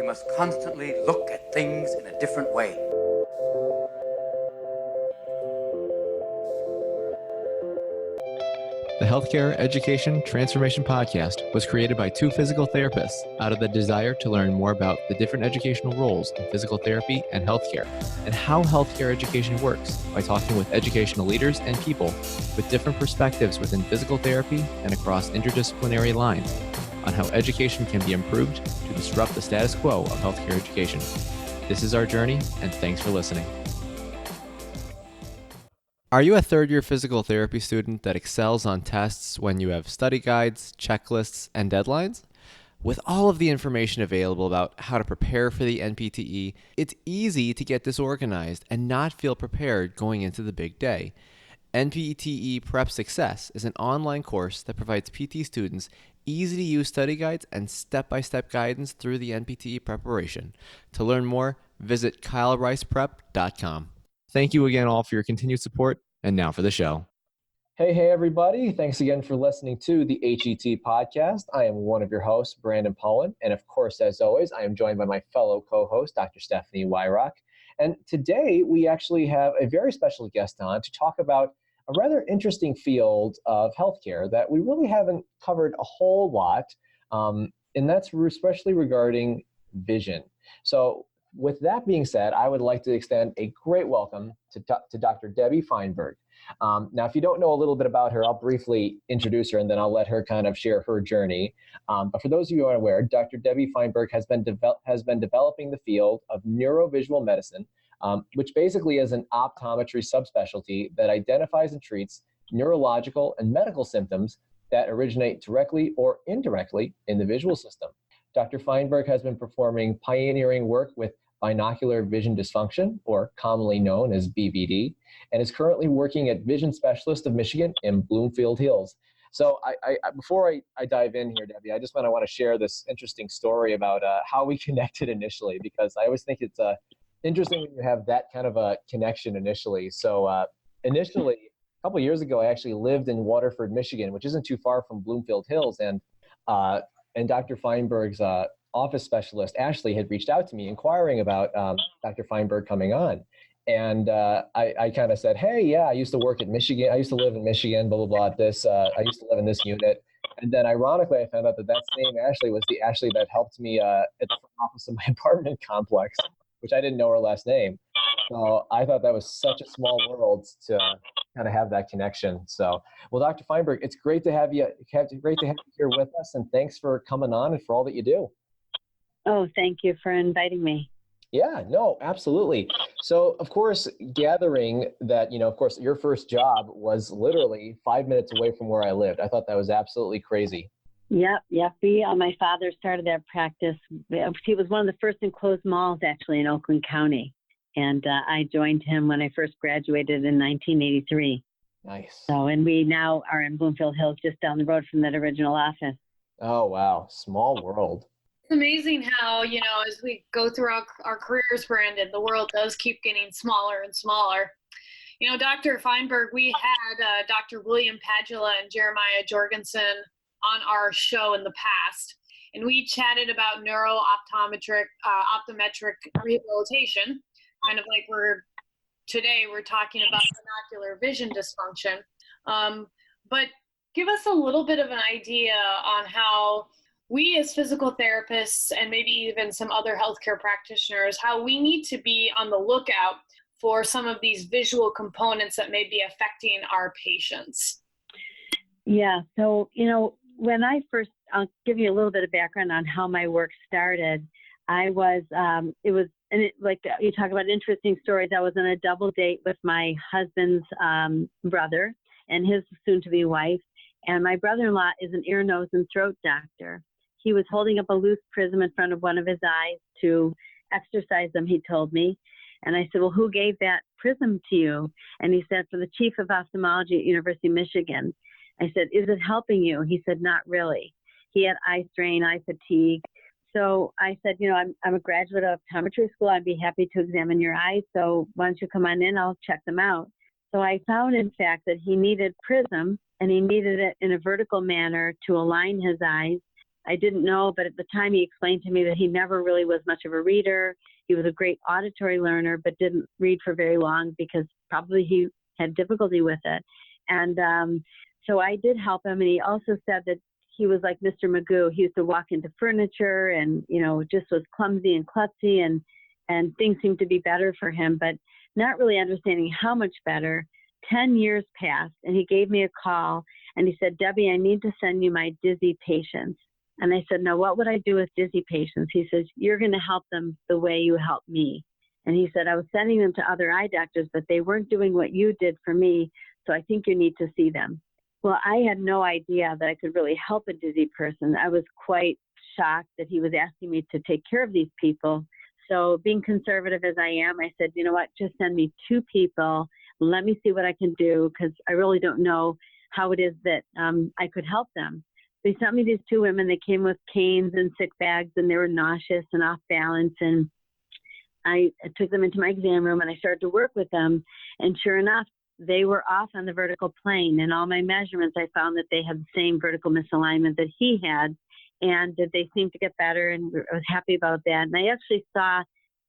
must constantly look at things in a different way. The Healthcare Education Transformation Podcast was created by two physical therapists out of the desire to learn more about the different educational roles in physical therapy and healthcare, and how healthcare education works by talking with educational leaders and people with different perspectives within physical therapy and across interdisciplinary lines on how education can be improved to disrupt the status quo of healthcare education. This is our journey, and thanks for listening. Are you a third-year physical therapy student that excels on tests when you have study guides, checklists, and deadlines? With all of the information available about how to prepare for the NPTE, it's easy to get disorganized and not feel prepared going into the big day. NPTE Prep Success is an online course that provides PT students easy-to-use study guides and step-by-step guidance through the NPTE preparation. To learn more, visit kylericeprep.com. Thank you again all for your continued support, and now for the show. Hey, everybody. Thanks again for listening to the HET Podcast. I am one of your hosts, Brandon Pullen, and of course, as always, I am joined by my fellow co-host, Dr. Stephanie Wyrock. And today, we actually have a very special guest on to talk about a rather interesting field of healthcare that we really haven't covered a whole lot, and that's especially regarding vision. So, with that being said, I would like to extend a great welcome to Dr. Debby Feinberg. Now, if you don't know a little bit about her, I'll briefly introduce her and then I'll let her kind of share her journey. But for those of you who are unaware, Dr. Debby Feinberg has been developing the field of NeuroVisual Medicine, which basically is an optometry subspecialty that identifies and treats neurological and medical symptoms that originate directly or indirectly in the visual system. Dr. Feinberg has been performing pioneering work with Binocular Vision Dysfunction, or commonly known as BVD, and is currently working at Vision Specialist of Michigan in Bloomfield Hills. So before I dive in here, Debbie, I just want to share this interesting story about how we connected initially, because I always think it's interesting when you have that kind of a connection initially. So initially, a couple of years ago, I actually lived in Waterford, Michigan, which isn't too far from Bloomfield Hills, and Dr. Feinberg's office specialist, Ashley, had reached out to me inquiring about Dr. Feinberg coming on. And I kind of said, hey, yeah, I used to work at Michigan. I used to live in Michigan, blah, blah, blah. I used to live in this unit. And then ironically, I found out that same Ashley was the Ashley that helped me at the front office of my apartment complex, which I didn't know her last name. So I thought that was such a small world to kind of have that connection. So, well, Dr. Feinberg, it's great to have you. Great to have you here with us, and thanks for coming on and for all that you do. Oh, thank you for inviting me. Yeah, no, absolutely. So, of course, gathering that, of course, your first job was literally 5 minutes away from where I lived. I thought that was absolutely crazy. Yep. My father started that practice. He was one of the first enclosed malls, actually, in Oakland County. And I joined him when I first graduated in 1983. Nice. So, and we now are in Bloomfield Hills, just down the road from that original office. Oh, wow. Small world. It's amazing how, as we go through our careers, Brandon, the world does keep getting smaller and smaller. Dr. Feinberg, we had Dr. William Padula and Jeremiah Jorgensen on our show in the past, and we chatted about optometric rehabilitation, kind of like we're talking about binocular vision dysfunction. But give us a little bit of an idea on how we as physical therapists, and maybe even some other healthcare practitioners, how we need to be on the lookout for some of these visual components that may be affecting our patients. Yeah, so, when I first, I'll give you a little bit of background on how my work started. I was, like you talk about interesting stories, I was on a double date with my husband's brother and his soon-to-be wife, and my brother-in-law is an ear, nose, and throat doctor. He was holding up a loose prism in front of one of his eyes to exercise them, he told me. And I said, well, who gave that prism to you? And he said, for the chief of ophthalmology at University of Michigan. I said, is it helping you? He said, not really. He had eye strain, eye fatigue. So I said, I'm a graduate of optometry school. I'd be happy to examine your eyes. So why don't you come on in? I'll check them out. So I found, in fact, that he needed prism, and he needed it in a vertical manner to align his eyes. I didn't know, but at the time he explained to me that he never really was much of a reader. He was a great auditory learner, but didn't read for very long because probably he had difficulty with it. And so I did help him. And he also said that he was like Mr. Magoo. He used to walk into furniture and, just was clumsy and klutzy, and things seemed to be better for him, but not really understanding how much better. 10 years passed, and he gave me a call, and he said, Debbie, I need to send you my dizzy patients. And I said, no, what would I do with dizzy patients? He says, you're going to help them the way you helped me. And he said, I was sending them to other eye doctors, but they weren't doing what you did for me, so I think you need to see them. Well, I had no idea that I could really help a dizzy person. I was quite shocked that he was asking me to take care of these people. So being conservative as I am, I said, you know what, just send me 2 people. Let me see what I can do, because I really don't know how it is that I could help them. They sent me these 2 women. They came with canes and sick bags, and they were nauseous and off balance. And I took them into my exam room, and I started to work with them. And sure enough, they were off on the vertical plane. In all my measurements, I found that they had the same vertical misalignment that he had, and that they seemed to get better, and I was happy about that. And I actually saw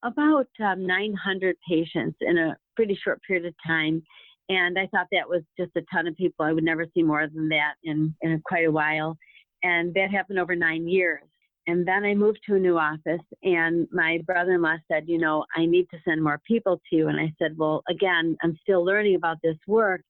about 900 patients in a pretty short period of time. And I thought that was just a ton of people. I would never see more than that in quite a while. And that happened over 9 years. And then I moved to a new office, and my brother-in-law said, I need to send more people to you. And I said, well, again, I'm still learning about this work.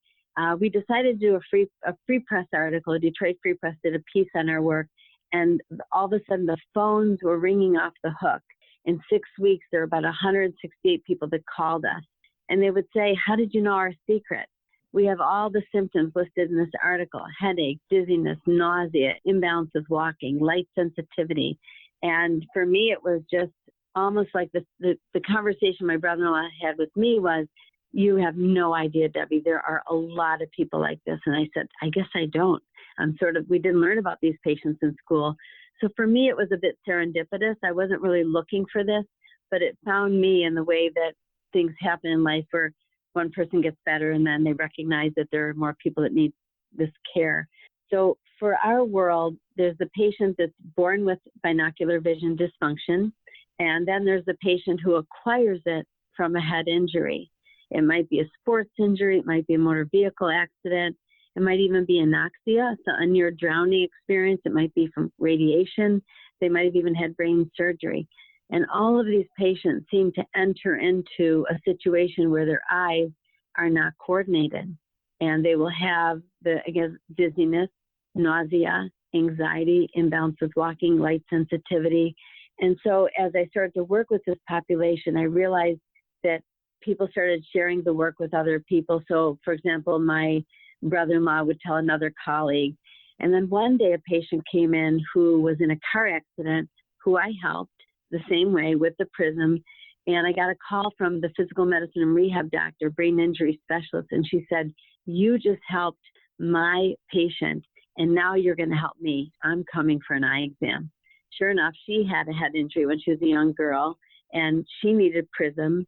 We decided to do a free press article. Detroit Free Press did a piece on our work. And all of a sudden, the phones were ringing off the hook. In 6 weeks, there were about 168 people that called us. And they would say, how did you know our secret? We have all the symptoms listed in this article: headache, dizziness, nausea, imbalance of walking, light sensitivity. And for me, it was just almost like the conversation my brother-in-law had with me was, you have no idea, Debbie, there are a lot of people like this. And I said, I guess I don't. We didn't learn about these patients in school. So for me, it was a bit serendipitous. I wasn't really looking for this, but it found me in the way that things happen in life, where one person gets better and then they recognize that there are more people that need this care. So for our world, there's the patient that's born with binocular vision dysfunction, and then there's the patient who acquires it from a head injury. It might be a sports injury, it might be a motor vehicle accident, it might even be anoxia, so a near drowning experience, it might be from radiation, they might have even had brain surgery. And all of these patients seem to enter into a situation where their eyes are not coordinated. And they will have dizziness, nausea, anxiety, imbalance with walking, light sensitivity. And so as I started to work with this population, I realized that people started sharing the work with other people. So for example, my brother-in-law would tell another colleague. And then one day a patient came in who was in a car accident, who I helped the same way with the prism. And I got a call from the physical medicine and rehab doctor, brain injury specialist. And she said, you just helped my patient, and now you're going to help me. I'm coming for an eye exam. Sure enough, she had a head injury when she was a young girl, and she needed prism.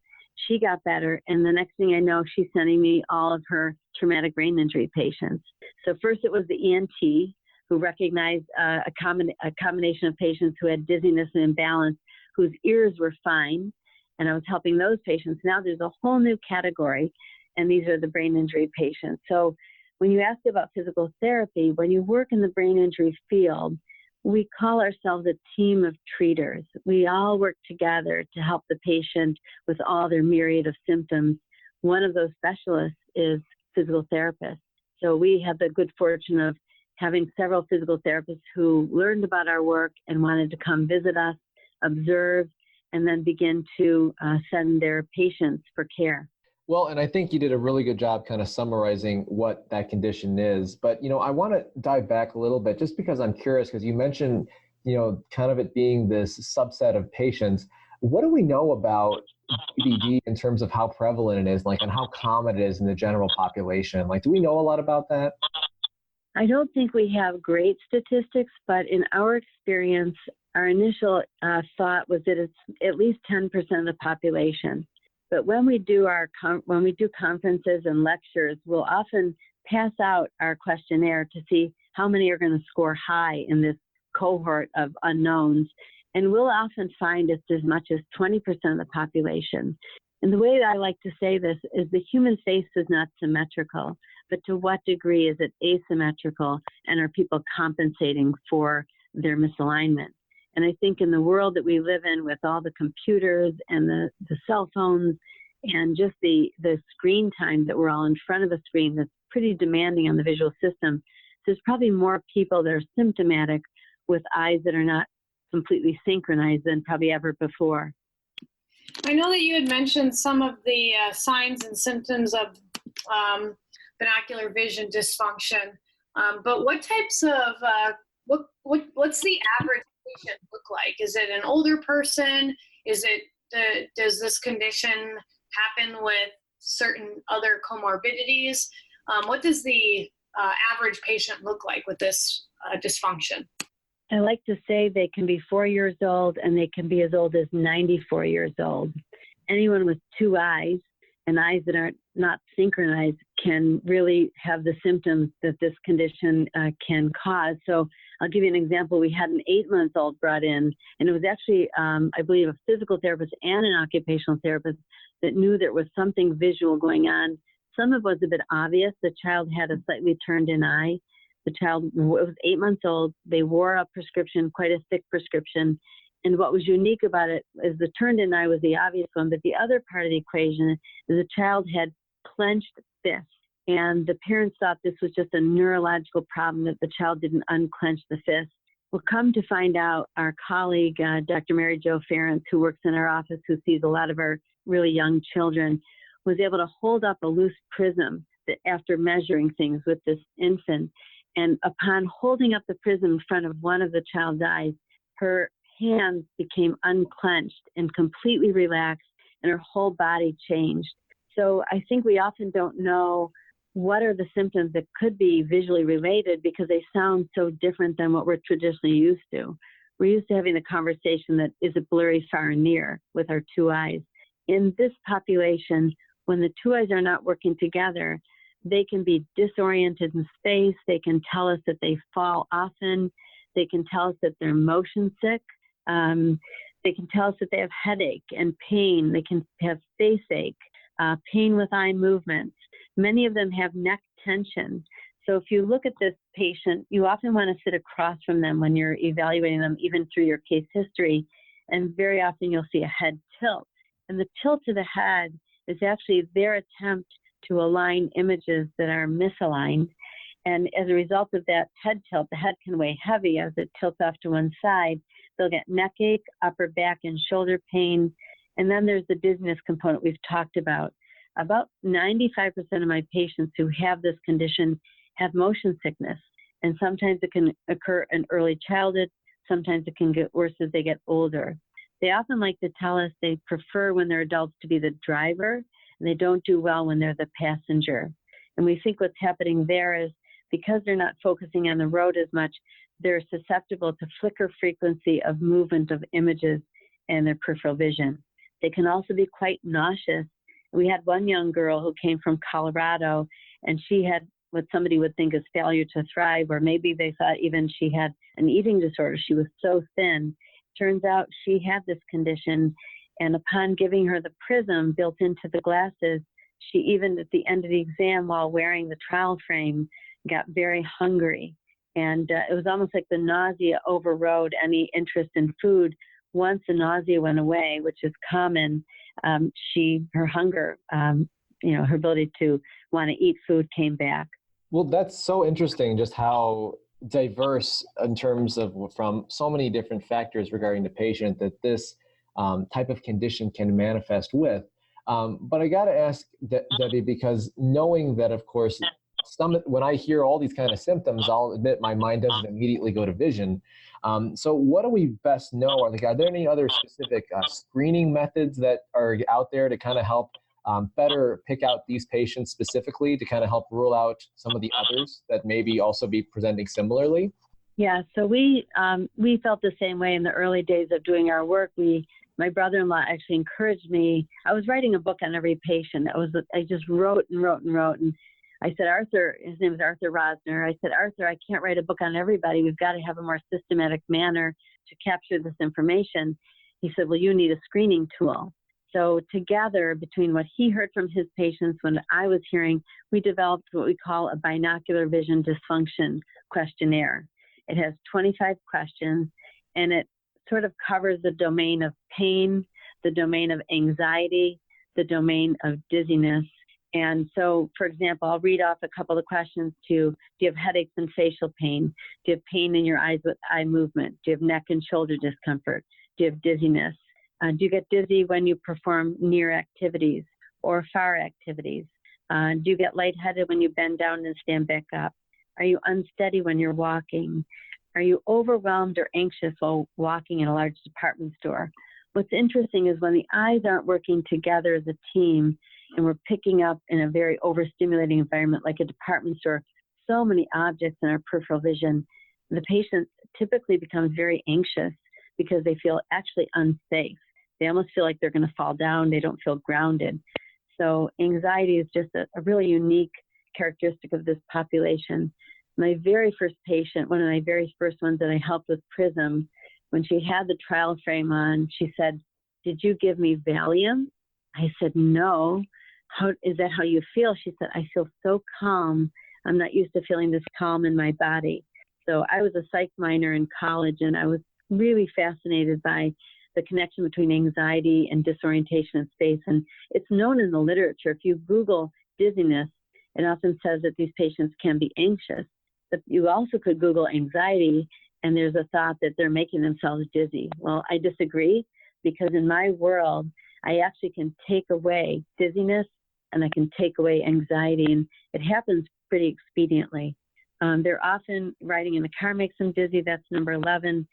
She got better. And the next thing I know, she's sending me all of her traumatic brain injury patients. So first it was the ENT, who recognized a combination of patients who had dizziness and imbalance, whose ears were fine, and I was helping those patients. Now there's a whole new category, and these are the brain injury patients. So when you ask about physical therapy, when you work in the brain injury field, we call ourselves a team of treaters. We all work together to help the patient with all their myriad of symptoms. One of those specialists is physical therapists. So we have the good fortune of having several physical therapists who learned about our work and wanted to come visit us, observe, and then begin to send their patients for care. Well, and I think you did a really good job kind of summarizing what that condition is. But, I want to dive back a little bit just because I'm curious, because you mentioned, kind of it being this subset of patients. What do we know about BVD in terms of how prevalent it is, and how common it is in the general population? Do we know a lot about that? I don't think we have great statistics, but in our experience, our initial thought was that it's at least 10% of the population. But when we do conferences and lectures, we'll often pass out our questionnaire to see how many are going to score high in this cohort of unknowns. And we'll often find it's as much as 20% of the population. And the way that I like to say this is the human face is not symmetrical, but to what degree is it asymmetrical, and are people compensating for their misalignment? And I think in the world that we live in with all the computers and the cell phones and just the screen time that we're all in front of a screen that's pretty demanding on the visual system, there's probably more people that are symptomatic with eyes that are not completely synchronized than probably ever before. I know that you had mentioned some of the signs and symptoms of binocular vision dysfunction, but what types of, what's the average patient look like? Is it an older person? Does this condition happen with certain other comorbidities? What does the average patient look like with this dysfunction? I like to say they can be 4 years old and they can be as old as 94 years old. Anyone with two eyes and eyes that are not synchronized can really have the symptoms that this condition can cause. So I'll give you an example. We had an 8-month-old brought in, and it was actually, I believe, a physical therapist and an occupational therapist that knew there was something visual going on. Some of it was a bit obvious. The child had a slightly turned-in eye. The child was 8 months old. They wore a prescription, quite a thick prescription. And what was unique about it is the turned-in eye was the obvious one, but the other part of the equation is the child had clenched fists. And the parents thought this was just a neurological problem, that the child didn't unclench the fist. Well, come to find out, our colleague, Dr. Mary Jo Ferentz, who works in our office, who sees a lot of our really young children, was able to hold up a loose prism that after measuring things with this infant. And upon holding up the prism in front of one of the child's eyes, her hands became unclenched and completely relaxed, and her whole body changed. So I think we often don't know what are the symptoms that could be visually related because they sound so different than what we're traditionally used to. We're used to having the conversation that is it blurry far and near with our two eyes. In this population, when the two eyes are not working together, they can be disoriented in space. They can tell us that they fall often. They can tell us that they're motion sick. They can tell us that they have headache and pain. They can have face ache, pain with eye movements. Many of them have neck tension. So if you look at this patient, you often want to sit across from them when you're evaluating them, even through your case history. And very often you'll see a head tilt. And the tilt of the head is actually their attempt to align images that are misaligned. And as a result of that head tilt, the head can weigh heavy as it tilts off to one side. They'll get neck ache, upper back and shoulder pain. And then there's the dizziness component we've talked about. About 95% of my patients who have this condition have motion sickness. And sometimes it can occur in early childhood. Sometimes it can get worse as they get older. They often like to tell us they prefer when they're adults to be the driver, and they don't do well when they're the passenger. And we think what's happening there is because they're not focusing on the road as much, they're susceptible to flicker frequency of movement of images and their peripheral vision. They can also be quite nauseous. We had one young girl who came from Colorado, and she had what somebody would think is failure to thrive, or maybe they thought even she had an eating disorder. She was so thin. Turns out she had this condition, and upon giving her the prism built into the glasses, she even at the end of the exam while wearing the trial frame got very hungry. And it was almost like the nausea overrode any interest in food. Once the nausea went away, which is common, her hunger, her ability to want to eat food came back. Well, that's so interesting, just how diverse in terms of from so many different factors regarding the patient that this type of condition can manifest with. But I got to ask Debbie, because knowing that, of course, when I hear all these kind of symptoms, I'll admit my mind doesn't immediately go to vision. So what do we best know? Are there any other specific screening methods that are out there to kind of help better pick out these patients specifically, to kind of help rule out some of the others that maybe also be presenting similarly? Yeah, so we felt the same way in the early days of doing our work. My brother-in-law actually encouraged me. I was writing a book on every patient. I just wrote and wrote and wrote. And I said, Arthur, his name is Arthur Rosner. I said, Arthur, I can't write a book on everybody. We've got to have a more systematic manner to capture this information. He said, well, you need a screening tool. So together, between what he heard from his patients, what I was hearing, we developed what we call a Binocular Vision Dysfunction questionnaire. It has 25 questions, and it sort of covers the domain of pain, the domain of anxiety, the domain of dizziness. And so, for example, I'll read off a couple of questions do you have headaches and facial pain? Do you have pain in your eyes with eye movement? Do you have neck and shoulder discomfort? Do you have dizziness? Do you get dizzy when you perform near activities or far activities? Do you get lightheaded when you bend down and stand back up? Are you unsteady when you're walking? Are you overwhelmed or anxious while walking in a large department store? What's interesting is when the eyes aren't working together as a team and we're picking up in a very overstimulating environment like a department store, so many objects in our peripheral vision, the patient typically becomes very anxious because they feel actually unsafe. They almost feel like they're going to fall down. They don't feel grounded. So anxiety is just a really unique characteristic of this population. My very first patient, one of my very first ones that I helped with Prism, when she had the trial frame on, she said, did you give me Valium? I said, no. Is that how you feel? She said, I feel so calm. I'm not used to feeling this calm in my body. So I was a psych minor in college, and I was really fascinated by the connection between anxiety and disorientation in space. And it's known in the literature. If you Google dizziness, it often says that these patients can be anxious. But you also could Google anxiety, and there's a thought that they're making themselves dizzy. Well, I disagree, because in my world, I actually can take away dizziness and I can take away anxiety, and it happens pretty expediently. They're often riding in the car makes them dizzy. That's number 11.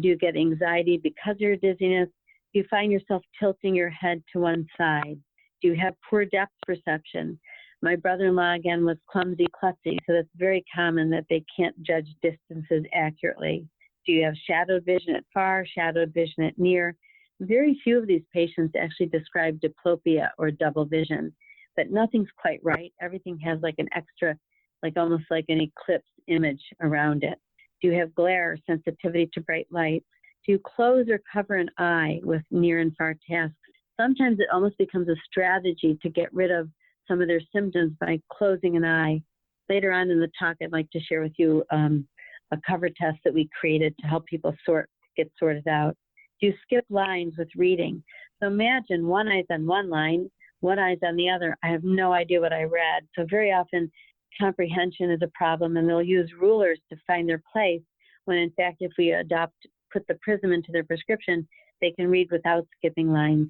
Do you get anxiety because of your dizziness? Do you find yourself tilting your head to one side? Do you have poor depth perception? My brother-in-law, again, was clumsy, klutzy, so that's very common that they can't judge distances accurately. Do you have shadowed vision at far, shadowed vision at near? Very few of these patients actually describe diplopia or double vision, but nothing's quite right. Everything has like an extra, like almost like an eclipse image around it. Do you have glare or sensitivity to bright lights? Do you close or cover an eye with near and far tasks? Sometimes it almost becomes a strategy to get rid of some of their symptoms by closing an eye. Later on in the talk, I'd like to share with you a cover test that we created to help people get sorted out. Do you skip lines with reading? So imagine one eye's on one line, one eye's on the other. I have no idea what I read. So very often comprehension is a problem, and they'll use rulers to find their place, when in fact if we put the prism into their prescription, they can read without skipping lines.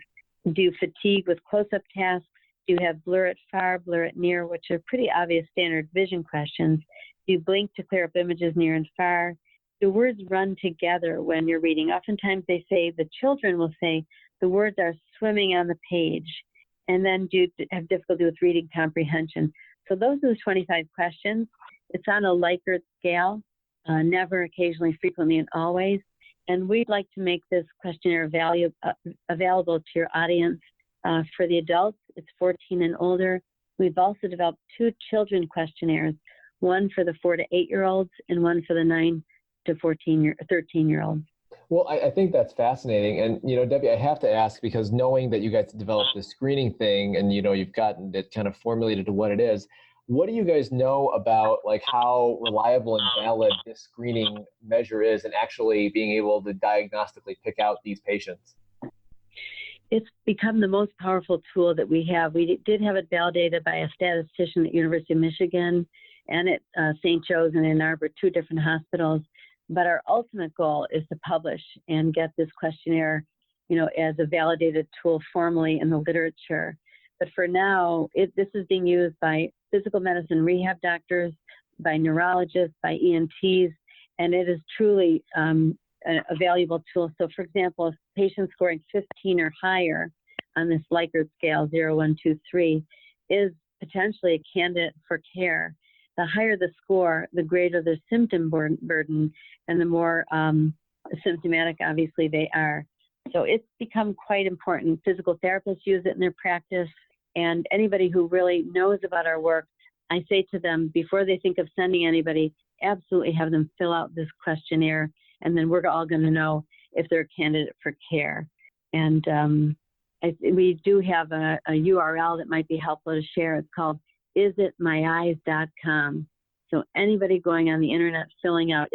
Do you fatigue with close-up tasks? Do you have blur at far, blur at near, which are pretty obvious standard vision questions? Do you blink to clear up images near and far? Do words run together when you're reading? Oftentimes they say, the children will say, the words are swimming on the page. And then do you have difficulty with reading comprehension? So those are the 25 questions. It's on a Likert scale, never, occasionally, frequently, and always. And we'd like to make this questionnaire available to your audience. For the adults, it's 14 and older. We've also developed 2 children questionnaires, one for the 4 to 8-year-olds and one for the 9 to 13-year-olds. Well, I think that's fascinating. And, Debbie, I have to ask, because knowing that you guys developed this screening thing and, you've gotten it kind of formulated to what it is, what do you guys know about like how reliable and valid this screening measure is and actually being able to diagnostically pick out these patients? It's become the most powerful tool that we have. We did have it validated by a statistician at University of Michigan and at St. Joe's and Ann Arbor, 2 different hospitals. But our ultimate goal is to publish and get this questionnaire, as a validated tool formally in the literature. But for now, this is being used by physical medicine rehab doctors, by neurologists, by ENTs, and it is truly a valuable tool. So for example, if a patient scoring 15 or higher on this Likert scale, 0, 1, 2, 3, is potentially a candidate for care. The higher the score, the greater the symptom burden, and the more symptomatic, obviously, they are. So it's become quite important. Physical therapists use it in their practice, and anybody who really knows about our work I say to them, before they think of sending anybody, absolutely have them fill out this questionnaire, and then we're all going to know if they're a candidate for care. And we do have a URL that might be helpful to share. It's called isitmyeyes.com. So anybody going on the internet filling out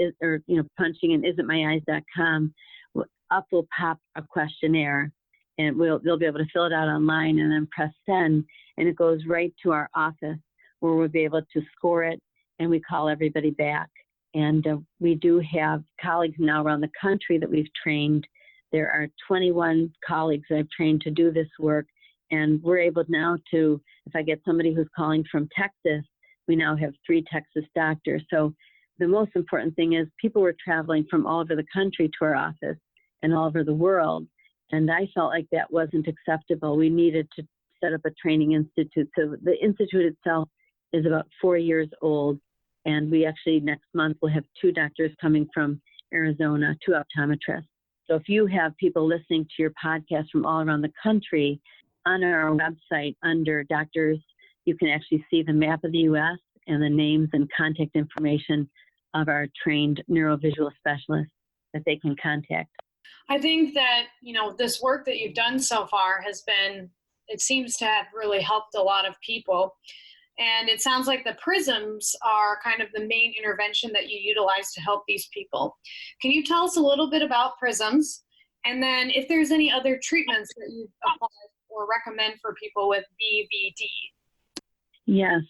punching in isitmyeyes.com, up will pop a questionnaire, and they'll be able to fill it out online and then press send, and it goes right to our office where we'll be able to score it, and we call everybody back. And we do have colleagues now around the country that we've trained. There are 21 colleagues that I've trained to do this work, and we're able now to, if I get somebody who's calling from Texas, we now have 3 Texas doctors. So the most important thing is people were traveling from all over the country to our office and all over the world, and I felt like that wasn't acceptable. We needed to set up a training institute. So the institute itself is about 4 years old, and we actually next month will have 2 doctors coming from Arizona, 2 optometrists. So if you have people listening to your podcast from all around the country, on our website under doctors, you can actually see the map of the U.S. and the names and contact information of our trained neurovisual specialists that they can contact. I think that, this work that you've done so far it seems to have really helped a lot of people. And it sounds like the prisms are kind of the main intervention that you utilize to help these people. Can you tell us a little bit about prisms? And then if there's any other treatments that you apply or recommend for people with BVD? Yes,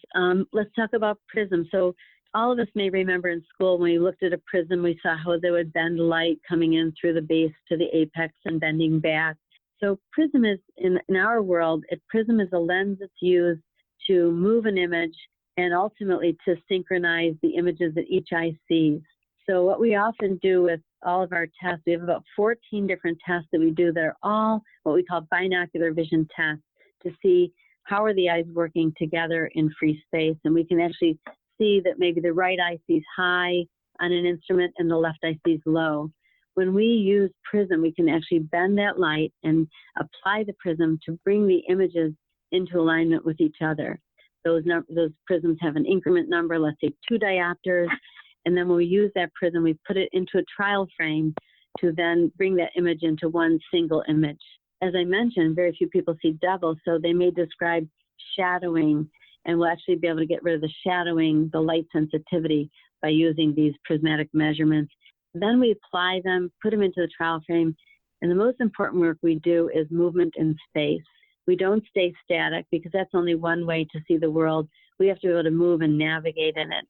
let's talk about prisms. So all of us may remember in school when we looked at a prism, we saw how they would bend light coming in through the base to the apex and bending back. So prism is, in our world, prism is a lens that's used to move an image and ultimately to synchronize the images that each eye sees. So what we often do with all of our tests, we have about 14 different tests that we do that are all what we call binocular vision tests to see how are the eyes working together in free space. And we can actually see that maybe the right eye sees high on an instrument and the left eye sees low. When we use prism, we can actually bend that light and apply the prism to bring the images into alignment with each other. Those prisms have an increment number, let's say 2 diopters, and then when we use that prism, we put it into a trial frame to then bring that image into one single image. As I mentioned, very few people see double, so they may describe shadowing, and we'll actually be able to get rid of the shadowing, the light sensitivity, by using these prismatic measurements. Then we apply them, put them into the trial frame, and the most important work we do is movement in space. We don't stay static because that's only one way to see the world. We have to be able to move and navigate in it.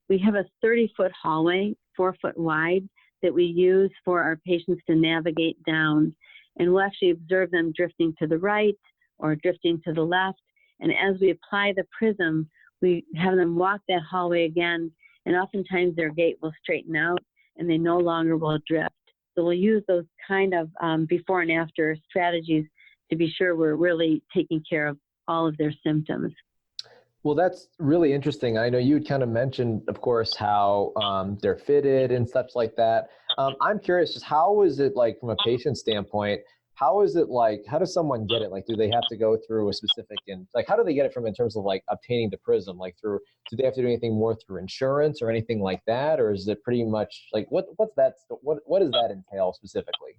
We have a 30-foot hallway, 4 foot wide, that we use for our patients to navigate down. And we'll actually observe them drifting to the right or drifting to the left. And as we apply the prism, we have them walk that hallway again, and oftentimes their gait will straighten out and they no longer will drift. So we'll use those kind of before and after strategies to be sure we're really taking care of all of their symptoms. Well, that's really interesting. I know you had kind of mentioned, of course, how they're fitted and such like that. I'm curious, just how is it like from a patient standpoint? How is it like, how does someone get it? Like, do they have to go through a specific, how do they get it from in terms of like obtaining the prism? Like do they have to do anything more through insurance or anything like that? Or is it pretty much like, what does that entail specifically?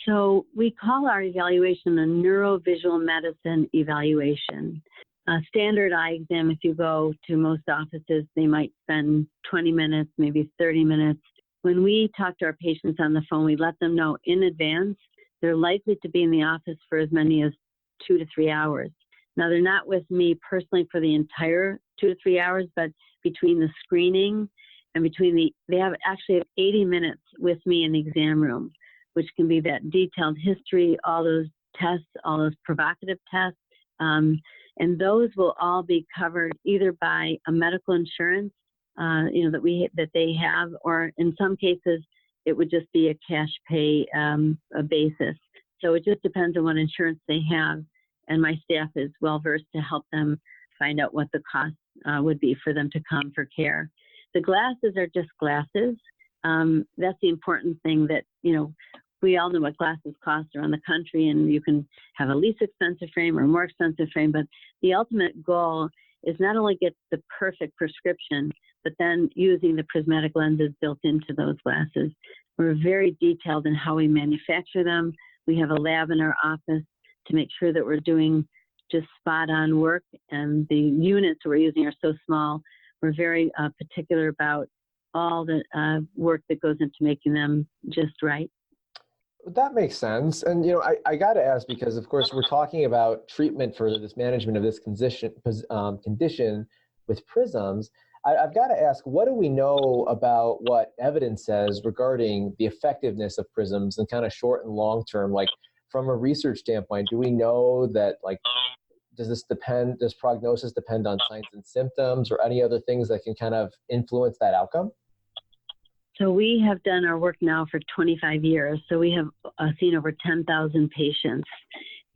So we call our evaluation a NeuroVisual Medicine evaluation. A standard eye exam, if you go to most offices, they might spend 20 minutes, maybe 30 minutes. When we talk to our patients on the phone, we let them know in advance they're likely to be in the office for as many as 2 to 3 hours. Now, they're not with me personally for the entire 2 to 3 hours, but between the screening and they have 80 minutes with me in the exam room, which can be that detailed history, all those tests, all those provocative tests. And those will all be covered either by a medical insurance, that they have, or in some cases, it would just be a cash pay basis. So it just depends on what insurance they have. And my staff is well versed to help them find out what the cost would be for them to come for care. The glasses are just glasses. That's the important thing that, we all know what glasses cost around the country, and you can have a least expensive frame or a more expensive frame, but the ultimate goal is not only get the perfect prescription, but then using the prismatic lenses built into those glasses. We're very detailed in how we manufacture them. We have a lab in our office to make sure that we're doing just spot on work, and the units we're using are so small. We're very particular about all the work that goes into making them just right. That makes sense. And, I got to ask, because of course we're talking about treatment for this management of this condition with prisms. I've got to ask, what do we know about what evidence says regarding the effectiveness of prisms in kind of short and long term? Like, from a research standpoint, do we know that, like, does prognosis depend on signs and symptoms or any other things that can kind of influence that outcome? So we have done our work now for 25 years. So we have seen over 10,000 patients.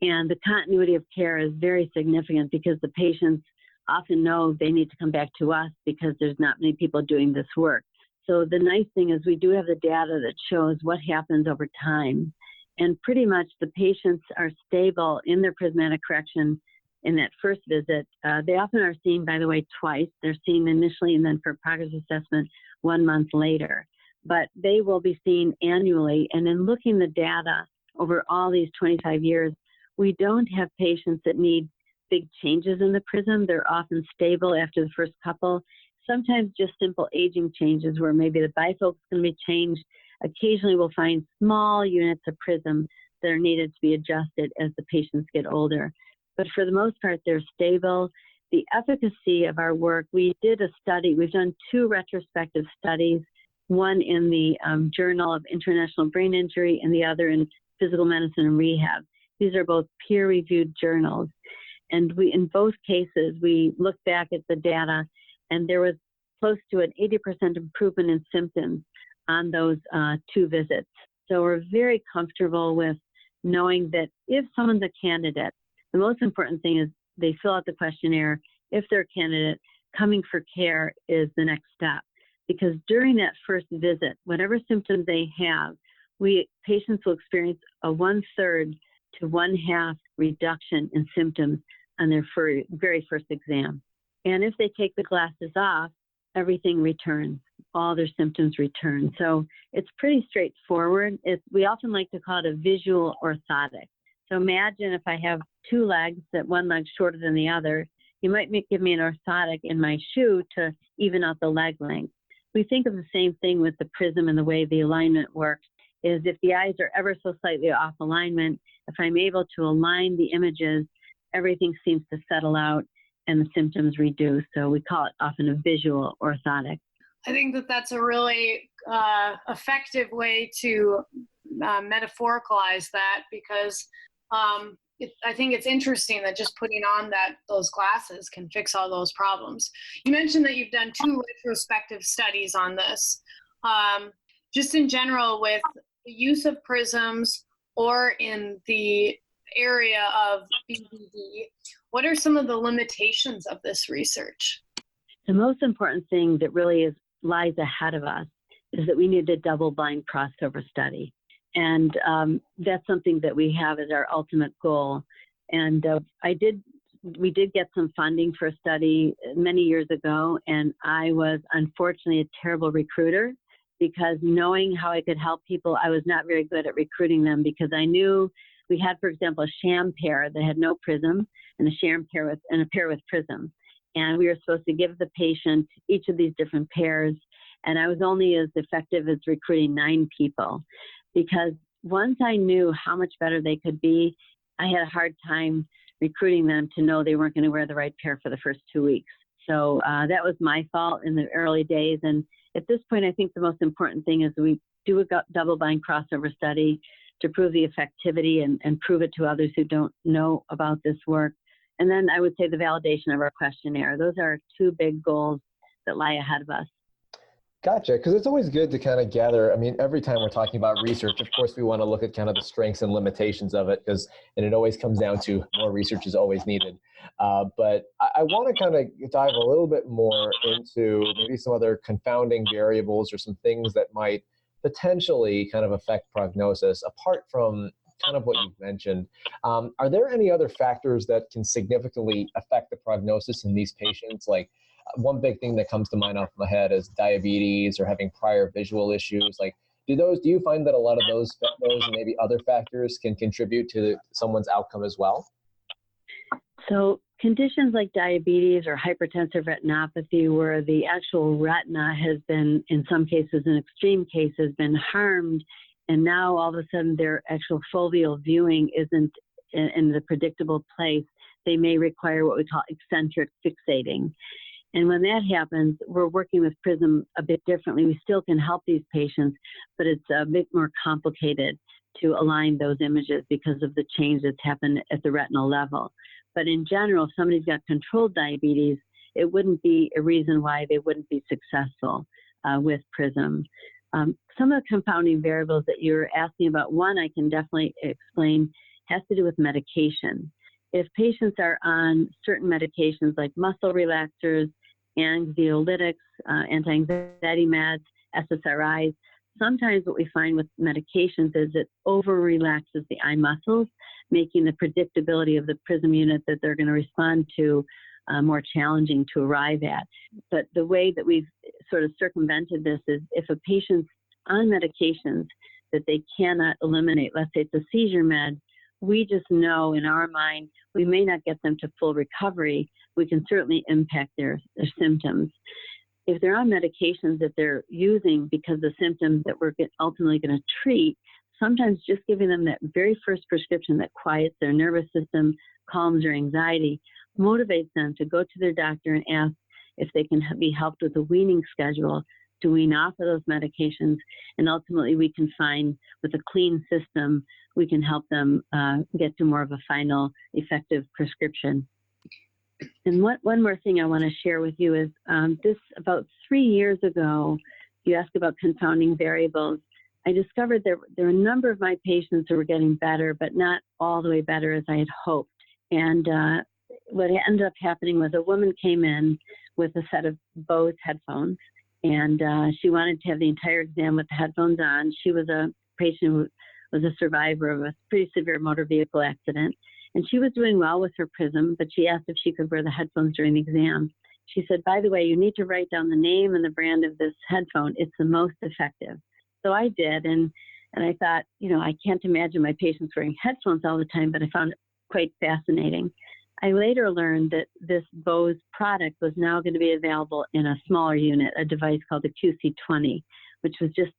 And the continuity of care is very significant because the patients often know they need to come back to us because there's not many people doing this work. So the nice thing is we do have the data that shows what happens over time. And pretty much the patients are stable in their prismatic correction in that first visit. They often are seen, by the way, twice. They're seen initially and then for progress assessment 1 month later. But they will be seen annually. And in looking the data over all these 25 years, we don't have patients that need big changes in the prism. They're often stable after the first couple. Sometimes just simple aging changes where maybe the bifocal is going to be changed. Occasionally we'll find small units of prism that are needed to be adjusted as the patients get older. But for the most part, they're stable. The efficacy of our work, we did a study. We've done 2 retrospective studies, one in the Journal of International Brain Injury and the other in Physical Medicine and Rehab. These are both peer-reviewed journals. And in both cases, we looked back at the data, and there was close to an 80% improvement in symptoms on those 2 visits. So we're very comfortable with knowing that if someone's a candidate, the most important thing is they fill out the questionnaire. If they're a candidate, coming for care is the next step. Because during that first visit, whatever symptoms they have, patients will experience a 1/3 to 1/2 reduction in symptoms on their very first exam. And if they take the glasses off, everything returns. All their symptoms return. So it's pretty straightforward. We often like to call it a visual orthotic. So imagine if I have 2 legs, that one leg's shorter than the other, you might give me an orthotic in my shoe to even out the leg length. We think of the same thing with the prism and the way the alignment works, is if the eyes are ever so slightly off alignment, if I'm able to align the images, everything seems to settle out and the symptoms reduce. So we call it often a visual orthotic. I think that's a really effective way to metaphoricalize that, because I think it's interesting that just putting on those glasses can fix all those problems. You mentioned that you've done 2 retrospective studies on this. Just in general, with the use of prisms or in the area of BVD, what are some of the limitations of this research? The most important thing that really lies ahead of us is that we need a double-blind crossover study. And that's something that we have as our ultimate goal. And we did get some funding for a study many years ago, and I was unfortunately a terrible recruiter, because knowing how I could help people, I was not very good at recruiting them, because I knew we had, for example, a sham pair that had no prism and a sham pair and a pair with prism. And we were supposed to give the patient each of these different pairs. And I was only as effective as recruiting 9 people, because once I knew how much better they could be, I had a hard time recruiting them to know they weren't going to wear the right pair for the first 2 weeks. So that was my fault in the early days. And at this point, I think the most important thing is we do a double-blind crossover study to prove the effectivity and prove it to others who don't know about this work. And then I would say the validation of our questionnaire. Those are 2 big goals that lie ahead of us. Gotcha. Because it's always good to kind of gather. I mean, every time we're talking about research, of course, we want to look at kind of the strengths and limitations of it, and it always comes down to more research is always needed. But I want to kind of dive a little bit more into maybe some other confounding variables or some things that might potentially kind of affect prognosis, apart from kind of what you've mentioned. Are there any other factors that can significantly affect the prognosis in these patients? Like one big thing that comes to mind off my head is diabetes or having prior visual issues. Like, do you find that a lot of those and maybe other factors can contribute to someone's outcome as well? So conditions like diabetes or hypertensive retinopathy, where the actual retina has been, in some cases, in extreme cases, been harmed, and now all of a sudden their actual foveal viewing isn't in the predictable place, they may require what we call eccentric fixating. And when that happens, we're working with PRISM a bit differently. We still can help these patients, but it's a bit more complicated to align those images because of the change that's happened at the retinal level. But in general, if somebody's got controlled diabetes, it wouldn't be a reason why they wouldn't be successful with PRISM. Some of the confounding variables that you're asking about, one I can definitely explain, has to do with medication. If patients are on certain medications like muscle relaxers, anxiolytics, anti-anxiety meds, SSRIs, sometimes what we find with medications is it over-relaxes the eye muscles, making the predictability of the PRISM unit that they're going to respond to more challenging to arrive at. But the way that we've sort of circumvented this is if a patient's on medications that they cannot eliminate, let's say it's a seizure med, we just know in our mind we may not get them to full recovery. We can certainly impact their symptoms. If they're on medications that they're using because the symptoms that we're ultimately going to treat, sometimes just giving them that very first prescription that quiets their nervous system, calms their anxiety, motivates them to go to their doctor and ask if they can be helped with a weaning schedule to wean off of those medications. And ultimately we can find, with a clean system, we can help them get to more of a final effective prescription. And one more thing I want to share with you is this about 3 years ago, you asked about confounding variables. I discovered there were a number of my patients who were getting better, but not all the way better as I had hoped. And what ended up happening was a woman came in with a set of Bose headphones, and she wanted to have the entire exam with the headphones on. She was a patient who was a survivor of a pretty severe motor vehicle accident, and she was doing well with her PRISM, but she asked if she could wear the headphones during the exam. She said, by the way, you need to write down the name and the brand of this headphone. It's the most effective. So I did, and I thought, I can't imagine my patients wearing headphones all the time, but I found it quite fascinating. I later learned that this Bose product was now going to be available in a smaller unit, a device called the QC20, which was just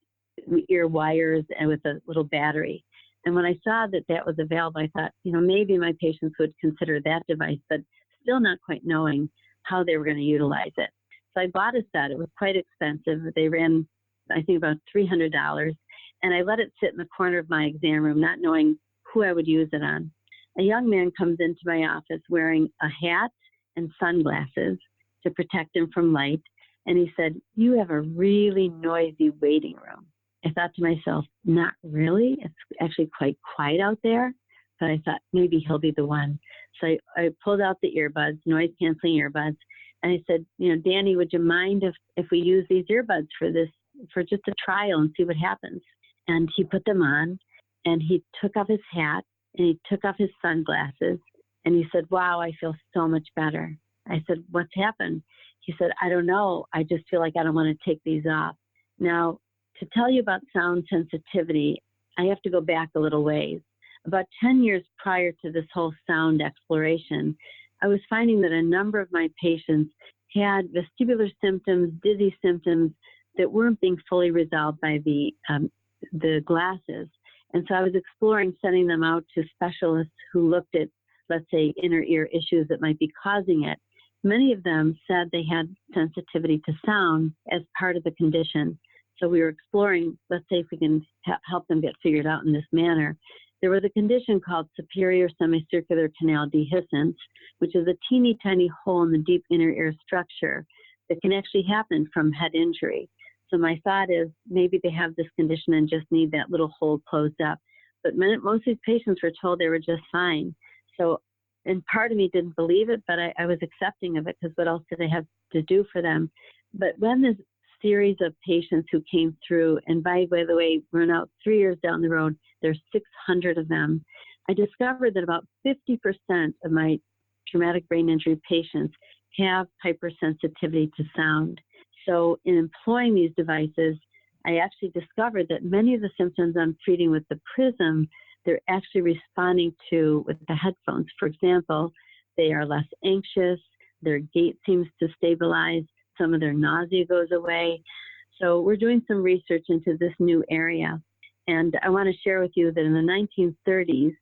ear wires and with a little battery. And when I saw that that was available, I thought, maybe my patients would consider that device, but still not quite knowing how they were going to utilize it. So I bought a set. It was quite expensive. They ran, I think, about $300. And I let it sit in the corner of my exam room, not knowing who I would use it on. A young man comes into my office wearing a hat and sunglasses to protect him from light. And he said, you have a really noisy waiting room. I thought to myself, not really. It's actually quite quiet out there. But I thought maybe he'll be the one. So I pulled out the earbuds, noise canceling earbuds. And I said, Danny, would you mind if we use these earbuds for just a trial and see what happens? And he put them on, and he took off his hat, and he took off his sunglasses, and he said, wow, I feel so much better. I said, what's happened? He said, I don't know. I just feel like I don't want to take these off. Now, to tell you about sound sensitivity, I have to go back a little ways. About 10 years prior to this whole sound exploration, I was finding that a number of my patients had vestibular symptoms, dizzy symptoms that weren't being fully resolved by the glasses. And so I was exploring sending them out to specialists who looked at, let's say, inner ear issues that might be causing it. Many of them said they had sensitivity to sound as part of the condition. So we were exploring, let's say, if we can help them get figured out in this manner. There was a condition called superior semicircular canal dehiscence, which is a teeny tiny hole in the deep inner ear structure that can actually happen from head injury. So my thought is maybe they have this condition and just need that little hole closed up. But most of these patients were told they were just fine. So, and part of me didn't believe it, but I was accepting of it because what else did I have to do for them? But when this series of patients who came through. And by the way, we're now 3 years down the road. There's 600 of them. I discovered that about 50% of my traumatic brain injury patients have hypersensitivity to sound. So in employing these devices, I actually discovered that many of the symptoms I'm treating with the prism, they're actually responding to with the headphones. For example, they are less anxious, their gait seems to stabilize, some of their nausea goes away. So we're doing some research into this new area. And I want to share with you that in the 1930s,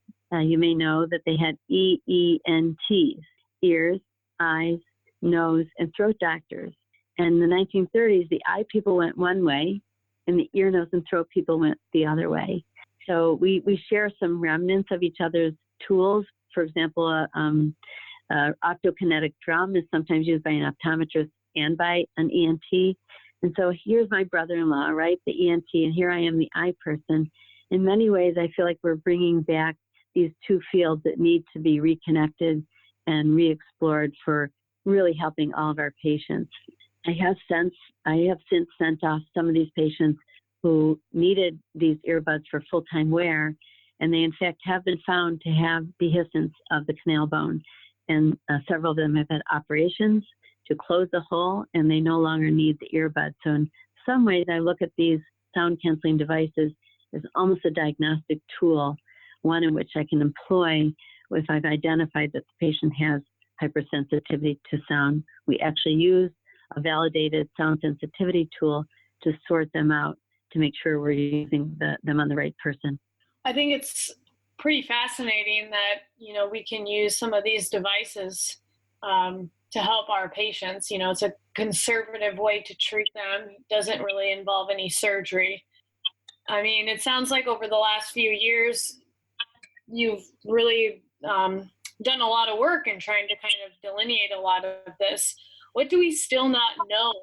you may know that they had EENTs, ears, eyes, nose, and throat doctors. And in the 1930s, the eye people went one way, and the ear, nose, and throat people went the other way. So we share some remnants of each other's tools. For example, optokinetic drum is sometimes used by an optometrist and by an ENT. And so here's my brother-in-law, right, the ENT, and here I am, the eye person. In many ways, I feel like we're bringing back these two fields that need to be reconnected and re-explored for really helping all of our patients. I have since sent off some of these patients who needed these earbuds for full-time wear, and they in fact have been found to have dehiscence of the canal bone. And several of them have had operations to close the hole, and they no longer need the earbud. So in some ways, I look at these sound canceling devices as almost a diagnostic tool, one in which I can employ if I've identified that the patient has hypersensitivity to sound. We actually use a validated sound sensitivity tool to sort them out to make sure we're using them on the right person. I think it's pretty fascinating that, we can use some of these devices to help our patients. It's a conservative way to treat them. It doesn't really involve any surgery. I mean, it sounds like over the last few years, you've really done a lot of work in trying to kind of delineate a lot of this. What do we still not know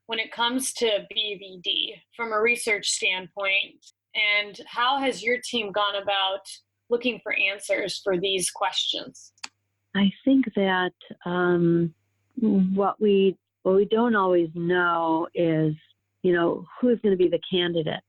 when it comes to BVD from a research standpoint? And how has your team gone about looking for answers for these questions? I think that what we don't always know is, who's going to be the candidate,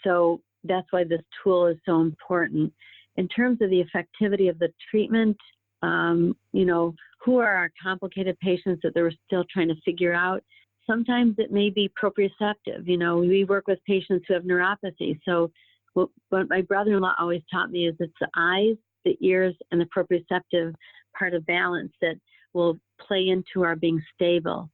so that's why this tool is so important. In terms of the effectivity of the treatment, who are our complicated patients that they're still trying to figure out? Sometimes it may be proprioceptive. We work with patients who have neuropathy. So what my brother-in-law always taught me is it's the eyes, the ears, and the proprioceptive part of balance that will play into our being stable.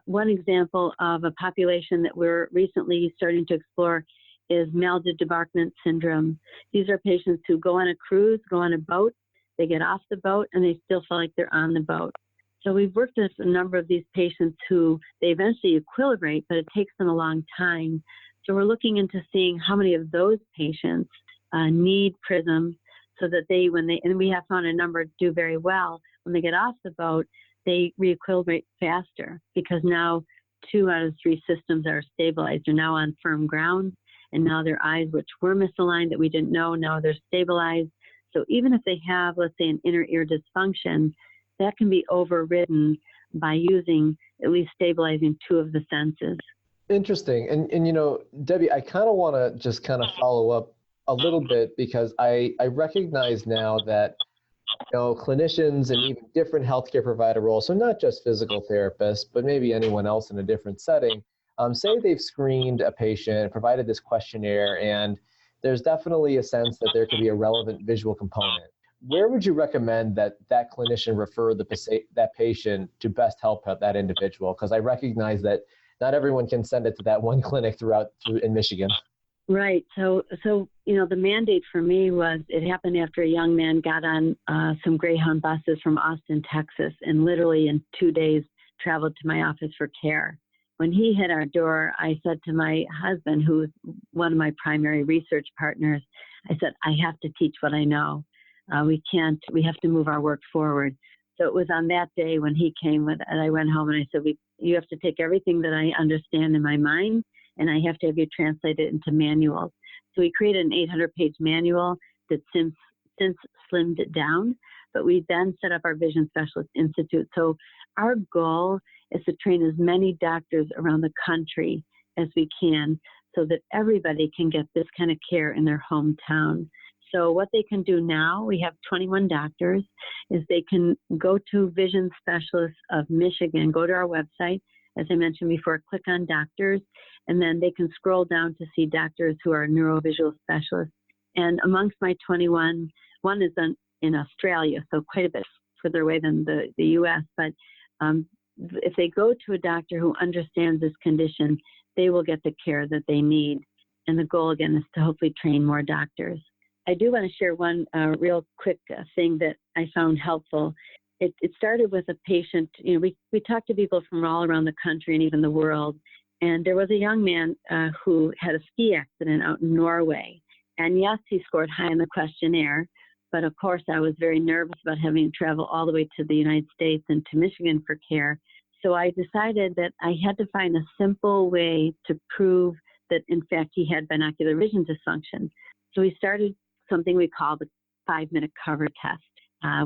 One example of a population that we're recently starting to explore is maldebarkment syndrome. These are patients who go on a cruise, go on a boat, they get off the boat, and they still feel like they're on the boat. So we've worked with a number of these patients who they eventually equilibrate, but it takes them a long time. So we're looking into seeing how many of those patients need prisms so that and we have found a number do very well. When they get off the boat, they re-equilibrate faster because now 2 out of 3 systems are stabilized. They're now on firm ground, and now their eyes, which were misaligned that we didn't know, now they're stabilized. So even if they have, let's say, an inner ear dysfunction, that can be overridden by using at least stabilizing 2 of the senses. Interesting. And Debbie, I kind of want to just kind of follow up a little bit because I recognize now that clinicians and even different healthcare provider roles, so not just physical therapists, but maybe anyone else in a different setting, say they've screened a patient, provided this questionnaire, and there's definitely a sense that there could be a relevant visual component. Where would you recommend that clinician refer that patient to best help out that individual? Because I recognize that not everyone can send it to that one clinic in Michigan. Right. So the mandate for me was, it happened after a young man got on some Greyhound buses from Austin, Texas, and literally in 2 days traveled to my office for care. When he hit our door, I said to my husband, who's one of my primary research partners, I said, I have to teach what I know. We have to move our work forward. So it was on that day when he came and I went home and I said, you have to take everything that I understand in my mind and I have to have you translate it into manuals. So we created an 800-page manual that since slimmed it down, but we then set up our Vision Specialist Institute. So our goal is to train as many doctors around the country as we can so that everybody can get this kind of care in their hometown. So what they can do now, we have 21 doctors, is they can go to Vision Specialists of Michigan, go to our website, as I mentioned before, click on doctors, and then they can scroll down to see doctors who are neurovisual specialists. And amongst my 21, one is in Australia, so quite a bit further away than the U.S., but if they go to a doctor who understands this condition, they will get the care that they need. And the goal, again, is to hopefully train more doctors. I do want to share one real quick thing that I found helpful. It started with a patient. We talked to people from all around the country and even the world. And there was a young man who had a ski accident out in Norway. And yes, he scored high on the questionnaire. But of course, I was very nervous about having to travel all the way to the United States and to Michigan for care. So I decided that I had to find a simple way to prove that, in fact, he had binocular vision dysfunction. So we started something we call the 5-minute cover test.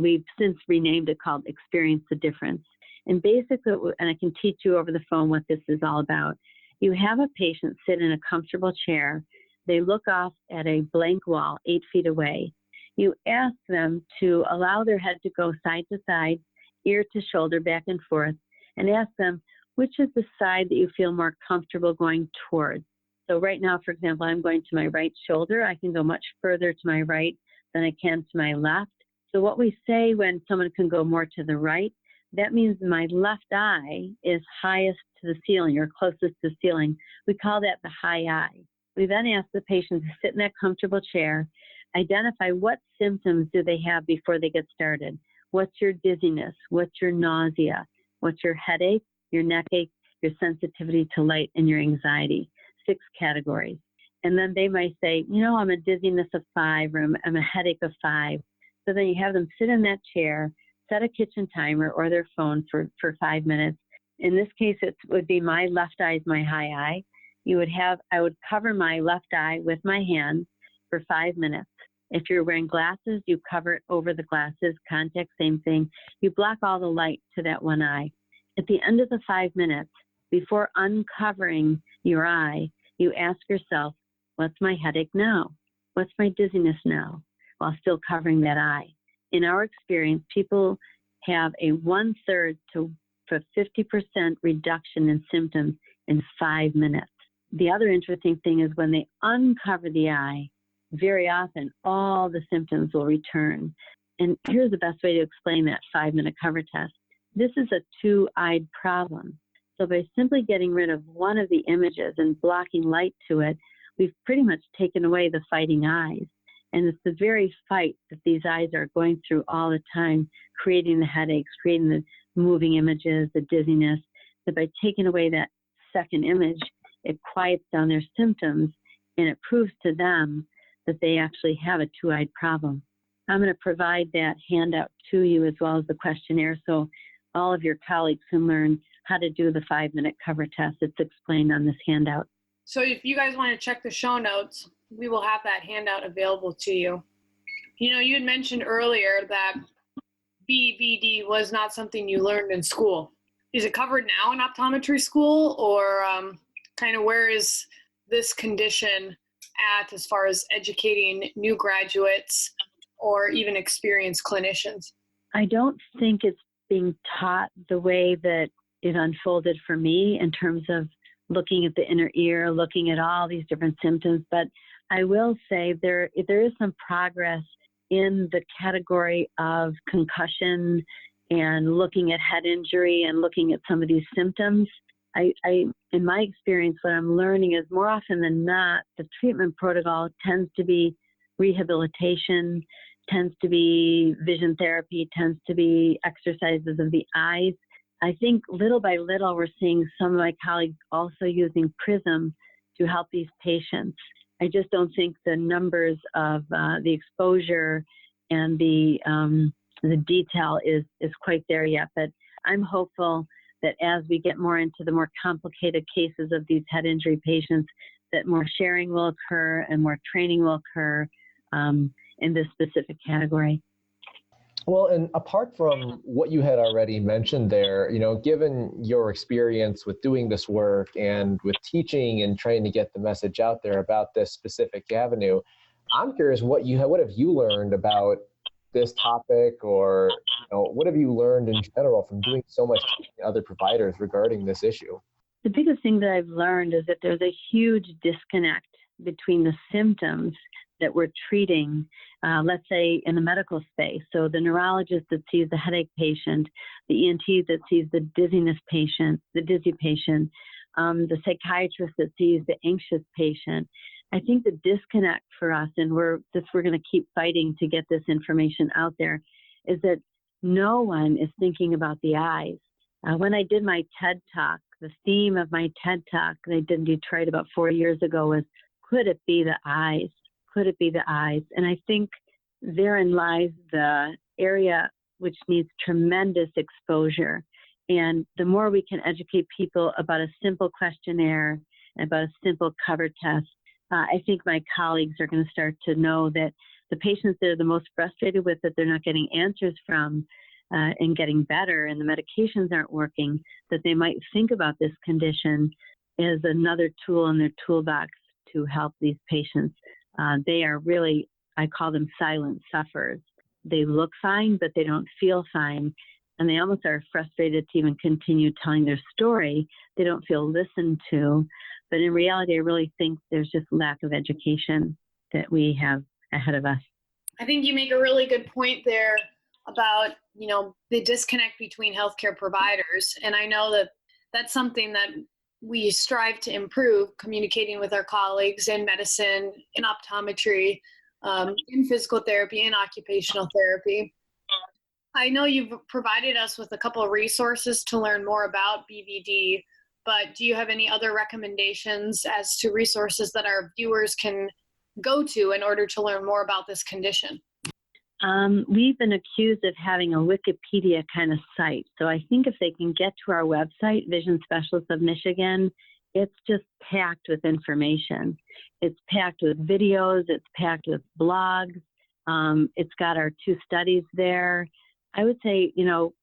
We've since renamed it called Experience the Difference. And basically, and I can teach you over the phone what this is all about. You have a patient sit in a comfortable chair. They look off at a blank wall 8 feet away. You ask them to allow their head to go side to side, ear to shoulder, back and forth, and ask them, which is the side that you feel more comfortable going towards? So right now, for example, I'm going to my right shoulder. I can go much further to my right than I can to my left. So what we say when someone can go more to the right, that means my left eye is highest to the ceiling or closest to the ceiling. We call that the high eye. We then ask the patient to sit in that comfortable chair, identify what symptoms do they have before they get started. What's your dizziness? What's your nausea? What's your headache, your neck ache, your sensitivity to light, and your anxiety? 6 categories. And then they might say, I'm a dizziness of 5 or I'm a headache of 5. So then you have them sit in that chair, set a kitchen timer or their phone for 5 minutes. In this case, it would be my left eye is my high eye. I would cover my left eye with my hand for 5 minutes. If you're wearing glasses, you cover it over the glasses. Contact, same thing. You block all the light to that one eye. At the end of the 5 minutes, before uncovering your eye, you ask yourself, what's my headache now? What's my dizziness now? While still covering that eye. In our experience, people have a 1/3 to 50% reduction in symptoms in 5 minutes. The other interesting thing is when they uncover the eye, very often all the symptoms will return. And here's the best way to explain that 5-minute cover test. This is a 2-eyed problem. So by simply getting rid of one of the images and blocking light to it, we've pretty much taken away the fighting eyes. And it's the very fight that these eyes are going through all the time, creating the headaches, creating the moving images, the dizziness, that by taking away that second image, it quiets down their symptoms and it proves to them that they actually have a 2-eyed problem. I'm going to provide that handout to you as well as the questionnaire so all of your colleagues can learn how to do the 5-minute cover test. It's explained on this handout. So if you guys want to check the show notes, we will have that handout available to you. You had mentioned earlier that BVD was not something you learned in school. Is it covered now in optometry school, or kind of where is this condition at as far as educating new graduates or even experienced clinicians? I don't think it's being taught the way that it unfolded for me in terms of looking at the inner ear, looking at all these different symptoms. But I will say there is some progress in the category of concussion and looking at head injury and looking at some of these symptoms. In my experience, what I'm learning is more often than not, the treatment protocol tends to be rehabilitation, tends to be vision therapy, tends to be exercises of the eyes. I think little by little, we're seeing some of my colleagues also using prisms to help these patients. I just don't think the numbers of the exposure and the detail is quite there yet. But I'm hopeful that as we get more into the more complicated cases of these head injury patients, that more sharing will occur and more training will occur in this specific category. Well, and apart from what you had already mentioned there, given your experience with doing this work and with teaching and trying to get the message out there about this specific avenue, I'm curious what have you learned about this topic, or what have you learned in general from doing so much teaching other providers regarding this issue? The biggest thing that I've learned is that there's a huge disconnect between the symptoms that we're treating, let's say in the medical space. So the neurologist that sees the headache patient, the ENT that sees the dizziness patient, the dizzy patient, the psychiatrist that sees the anxious patient. I think the disconnect for us, and we're going to keep fighting to get this information out there, is that no one is thinking about the eyes. When I did my TED Talk, the theme of my TED Talk that I did in Detroit about 4 years ago was, could it be the eyes? Could it be the eyes? And I think therein lies the area which needs tremendous exposure. And the more we can educate people about a simple questionnaire, about a simple cover test, I think my colleagues are going to start to know that the patients they're the most frustrated with, that they're not getting answers from and getting better and the medications aren't working, that they might think about this condition as another tool in their toolbox to help these patients. They are really, I call them silent sufferers. They look fine, but they don't feel fine. And they almost are frustrated to even continue telling their story. They don't feel listened to. But in reality, I really think there's just lack of education that we have ahead of us. I think you make a really good point there about, the disconnect between healthcare providers. And I know that that's something that we strive to improve, communicating with our colleagues in medicine, in optometry, in physical therapy, in occupational therapy. I know you've provided us with a couple of resources to learn more about BVD, but do you have any other recommendations as to resources that our viewers can go to in order to learn more about this condition? We've been accused of having a Wikipedia kind of site. So I think if they can get to our website, Vision Specialists of Michigan, it's just packed with information. It's packed with videos. It's packed with blogs. It's got our 2 studies there. I would say,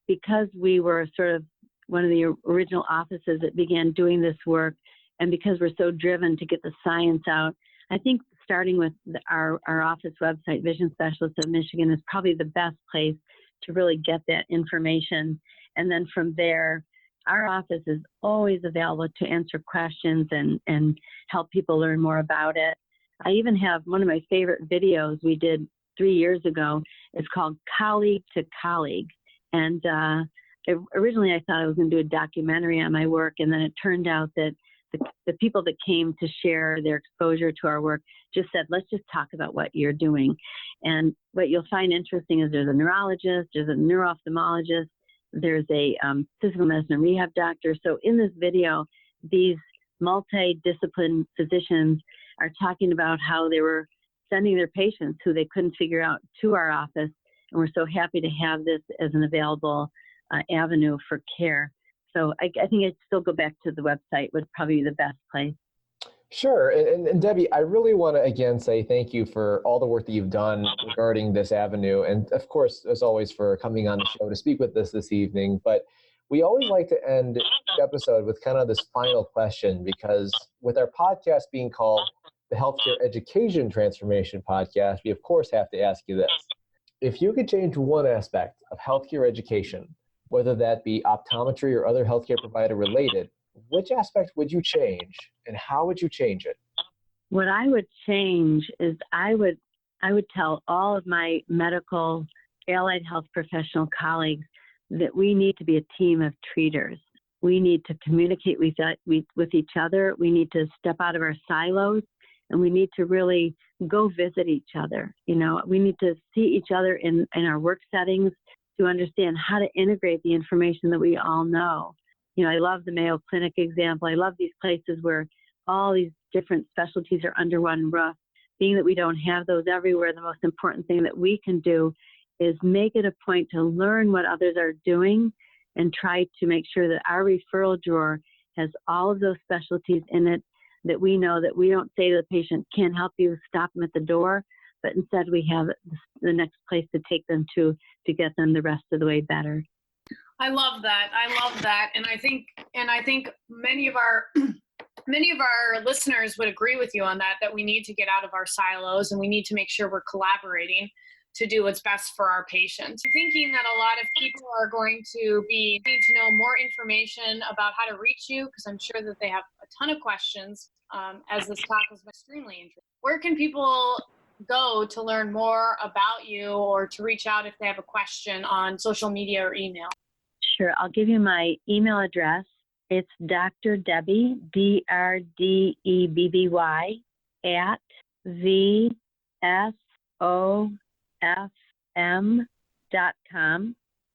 because we were sort of one of the original offices that began doing this work, and because we're so driven to get the science out, I think starting with our office website, Vision Specialists of Michigan, is probably the best place to really get that information. And then from there, our office is always available to answer questions and help people learn more about it. I even have one of my favorite videos we did 3 years ago. It's called Colleague to Colleague. And originally I thought I was going to do a documentary on my work, and then it turned out that the people that came to share their exposure to our work just said, let's just talk about what you're doing. And what you'll find interesting is there's a neurologist, there's a neuro-ophthalmologist, there's a physical medicine and rehab doctor. So in this video, these multidisciplined physicians are talking about how they were sending their patients who they couldn't figure out to our office. And we're so happy to have this as an available avenue for care. So I think I'd still go back to the website, would probably be the best place. Sure. And Debbie, I really want to again say thank you for all the work that you've done regarding this avenue. And of course, as always, for coming on the show to speak with us this evening. But we always like to end each episode with kind of this final question, because with our podcast being called the Healthcare Education Transformation Podcast, we of course have to ask you this. If you could change one aspect of healthcare education, whether that be optometry or other healthcare provider related, which aspect would you change and how would you change it? What I would change is I would tell all of my medical allied health professional colleagues that we need to be a team of treaters. We need to communicate with each other. We need to step out of our silos, and we need to really go visit each other. We need to see each other in our work settings to understand how to integrate the information that we all know. I love the Mayo Clinic example. I love these places where all these different specialties are under one roof. Being that we don't have those everywhere, the most important thing that we can do is make it a point to learn what others are doing and try to make sure that our referral drawer has all of those specialties in it, that we know that we don't say to the patient, can't help you, stop them at the door, but instead we have the next place to take them to to get them the rest of the way better. I love that. And I think many of our listeners would agree with you on that we need to get out of our silos and we need to make sure we're collaborating to do what's best for our patients. I'm thinking that a lot of people are going to be needing to know more information about how to reach you, because I'm sure that they have a ton of questions as this talk has been extremely interesting. Where can people go to learn more about you or to reach out if they have a question on social media or email? Sure. I'll give you my email address. It's Dr. Debby, DRDEBBY, at VSOFM.com.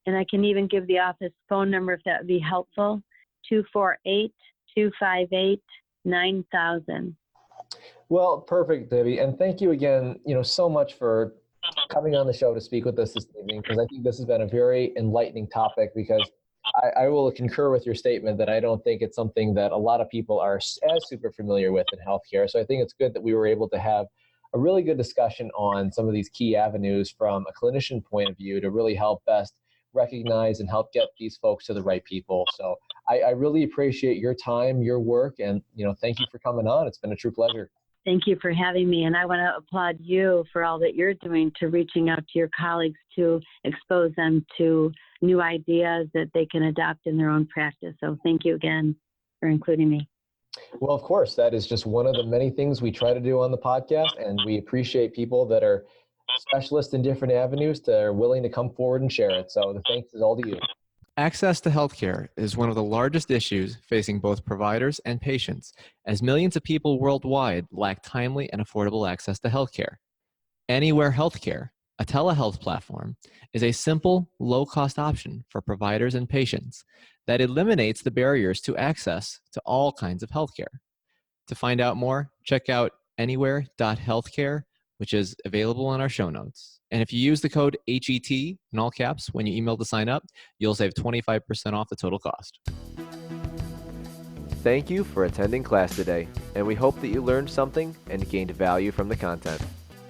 And I can even give the office phone number if that would be helpful, 248-258-9000. Well, perfect, Debbie. And thank you again, so much for coming on the show to speak with us this evening, because I think this has been a very enlightening topic, because I will concur with your statement that I don't think it's something that a lot of people are as super familiar with in healthcare. So I think it's good that we were able to have a really good discussion on some of these key avenues from a clinician point of view to really help best recognize and help get these folks to the right people. So I really appreciate your time, your work, and thank you for coming on. It's been a true pleasure. Thank you for having me. And I want to applaud you for all that you're doing to reaching out to your colleagues to expose them to new ideas that they can adopt in their own practice. So thank you again for including me. Well, of course, that is just one of the many things we try to do on the podcast. And we appreciate people that are specialists in different avenues that are willing to come forward and share it. So the thanks is all to you. Access to healthcare is one of the largest issues facing both providers and patients, as millions of people worldwide lack timely and affordable access to healthcare. Anywhere Healthcare, a telehealth platform, is a simple, low-cost option for providers and patients that eliminates the barriers to access to all kinds of healthcare. To find out more, check out anywhere.healthcare, which is available in our show notes. And if you use the code HET in all caps when you email to sign up, you'll save 25% off the total cost. Thank you for attending class today, and we hope that you learned something and gained value from the content.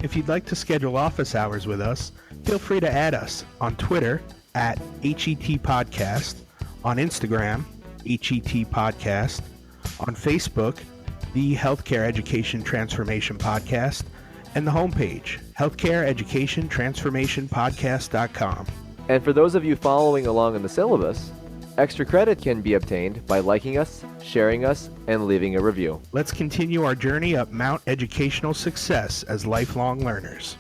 If you'd like to schedule office hours with us, feel free to add us on Twitter at HET Podcast, on Instagram, HET Podcast, on Facebook, the Healthcare Education Transformation Podcast, and the homepage, healthcareeducationtransformationpodcast.com. And for those of you following along in the syllabus, extra credit can be obtained by liking us, sharing us, and leaving a review. Let's continue our journey up Mount Educational Success as lifelong learners.